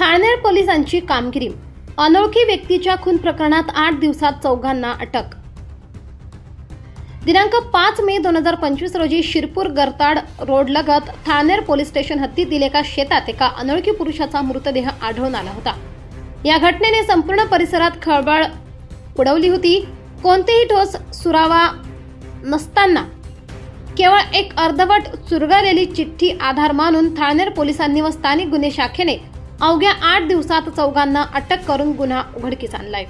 ठाणे पोलिसांची कामगिरी। अनोळखी व्यक्तीच्या खून प्रकरणात 8 दिवसात चौघांना अटक। दिनांक 5 मे 2025 रोजी शिरपूर गरताड रोड लगत ठाणे पोलीस स्टेशन हद्दीतील एका शेतात एका अनोळखी पुरुषाचा मृतदेह आढळून आला होता। या घटनेने संपूर्ण परिसरात खळबळ उडवली होती। कोणतेही ठोस सुरावा नसताना केवळ एक अर्धवट चुरगळलेली चिठ्ठी आधार मानून ठाणे पोलिसांनी व स्थानिक गुन्हे शाखेने अवघ्या 8 दिवसात चौघांना अटक करून गुन्हा उघडकीस आणलाय।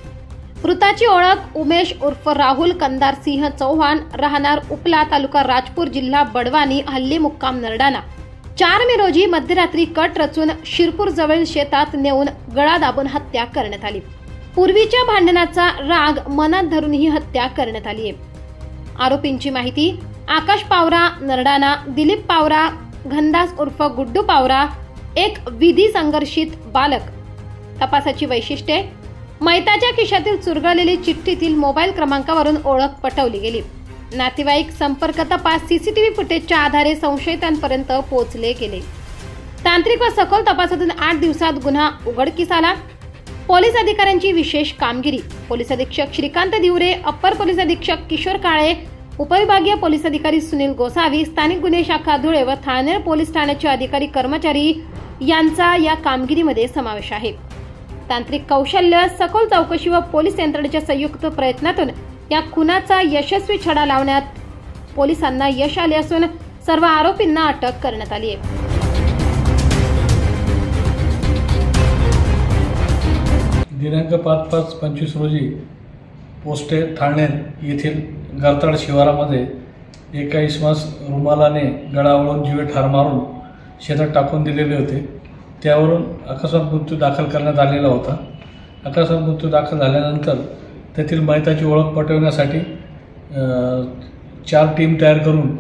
मृताची ओळख उमेश उर्फ राहुल कंदार सिंह चौहान, राहणार उपला, तालुका राजपूर, जिल्हा बडवानी, हल्ली मुक्काम नरडाणा। 4 मे रोजी मध्यरात्री कट रचून शिरपूर जवळील शेतात नेऊन गळा दाबून हत्या करण्यात आली। पूर्वीच्या भांडणाचा राग मनात धरून ही हत्या करण्यात आली आहे। आरोपींची माहिती: आकाश पावरा नरडाणा, दिलीप पावरा घनदास उर्फ गुड्डू पावरा, एक विधी संघर्षित बालक। तपासाची वैशिष्ट्ये: मैताच्या खिशातील चुरगळलेली चिठ्ठीतील मोबाईल क्रमांकावरून ओळख पटवली गेली। नातेवाईक संपर्क तपास सीसीटीव्ही फुटेजच्या आधारे संशयितांपर्यंत पोहोचले गेले। तांत्रिक व सखोल तपासातून 8 दिवसात गुन्हा उघडकीस आला। पोलीस अधिकाऱ्यांची विशेष कामगिरी: पोलीस अधीक्षक श्रीकांत दिवरे, अप्पर पोलीस अधीक्षक किशोर काळे, उपविभागीय पोलीस अधिकारी सुनील गोसावी, स्थानिक गुन्हे शाखा धुळे व ठाणे पोलीस ठाण्याचे अधिकारी कर्मचारी यांचा या कामगिरीमध्ये समावेश आहे। तांत्रिक कौशल्य, सखोल चौकशी व पोलीस यंत्रणेच्या संयुक्त प्रयत्नातून या खुनाचा यशस्वी छडा लावण्यात पोलिसांना यश आले असून सर्व आरोपींना अटक करण्यात आली आहे। दिनांक 5/5/25 रोजी पोस्टे ठाणे येथील गरताड शिवारामध्ये एका इसमास रुमालाने गळा आवळून जीवे ठार मारून शेतात टाकून दिलेले होते। त्यावरून अकस्मात मृत्यू दाखल करण्यात आलेला होता। अकस्मात मृत्यू दाखल झाल्यानंतर तेथील मैताची ओळख पटवण्यासाठी 4 टीम तयार करून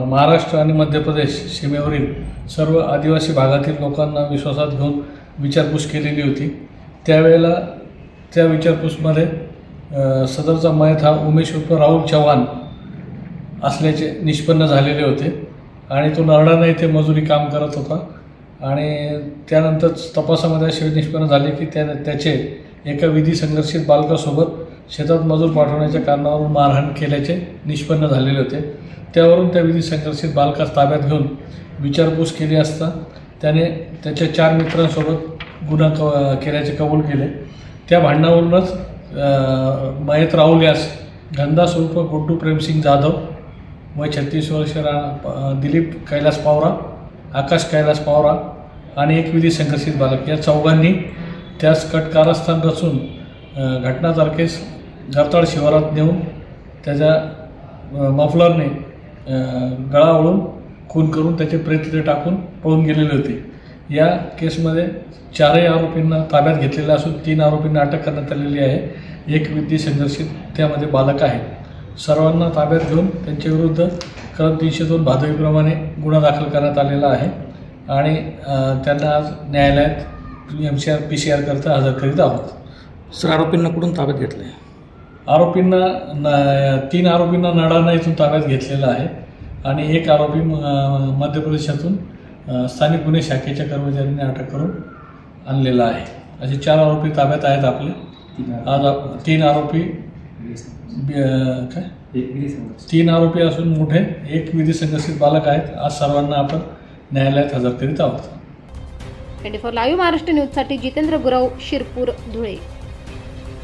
महाराष्ट्र आणि मध्य प्रदेश सीमेवरील सर्व आदिवासी भागातील लोकांना विश्वासात घेऊन विचारपूस केलेली होती। त्यावेळेला त्या विचारपूसमध्ये सदरचा मयत हा उमेश उर्फ राहुल चव्हाण असल्याचे निष्पन्न झालेले होते आणि तो नरडाणा येथे मजुरी काम करत होता। आणि त्यानंतर तपासामध्ये असे निष्पन्न झाले की त्याचे एका विधी संघर्षित बालकासोबत शेतात मजूर पाठवण्याच्या कारणावरून मारहाण केल्याचे निष्पन्न झालेले होते। त्यावरून त्या विधी संघर्षित बालकास ताब्यात घेऊन विचारपूस केली असता त्याने त्याच्या 4 मित्रांसोबत गुन्हा केल्याचे कबूल केले। त्या भांडणावरूनच मयत राहुल यास घनदास उर्फ गुड्डू प्रेमसिंग जाधव वय 36 वर्ष, दिलीप कैलास पावरा, आकाश कैलास पावरा आणि एक विधी संघर्षित बालक या चौघांनी त्यास कट कारस्थान रचून घटना तारखेस गरताड शिवारात नेऊन त्याच्या मफलरने गळा ओढून खून करून त्याचे प्रेत तिथे टाकून पळून गेलेले होते। या केसमध्ये 4 आरोपींना ताब्यात घेतलेले असून 3 आरोपींना अटक करण्यात आलेली आहे। एक विधी संघर्षित त्यामध्ये बालक आहे। सर्वांना ताब्यात घेऊन त्यांच्या विरुद्ध कलम 302 भादवीप्रमाणे गुन्हा दाखल करण्यात आलेला आहे आणि त्यांना आज न्यायालयात MCR PCR करता हजर करीत आहोत। सर, आरोपींना कुठून ताब्यात घेतले? आरोपींना 3 आरोपींना नरडाणा येथून ताब्यात घेतलेला आहे आणि एक आरोपी मध्य प्रदेशातून स्थानिक गुन्हे शाखेच्या कर्मचाऱ्यांनी अटक करून आणलेला आहे। असे 4 आरोपी ताब्यात आहेत आपले। आज 3 आरोपी 3 आरोपी असून मोठे एक विधी संघर्षित बालक आहेत। आज सर्वांना आपण न्यायालयात हजर करीत आहोत। 24 लाईव्ह महाराष्ट्र न्यूजसाठी जितेंद्र गुरव, शिरपूर, धुळे।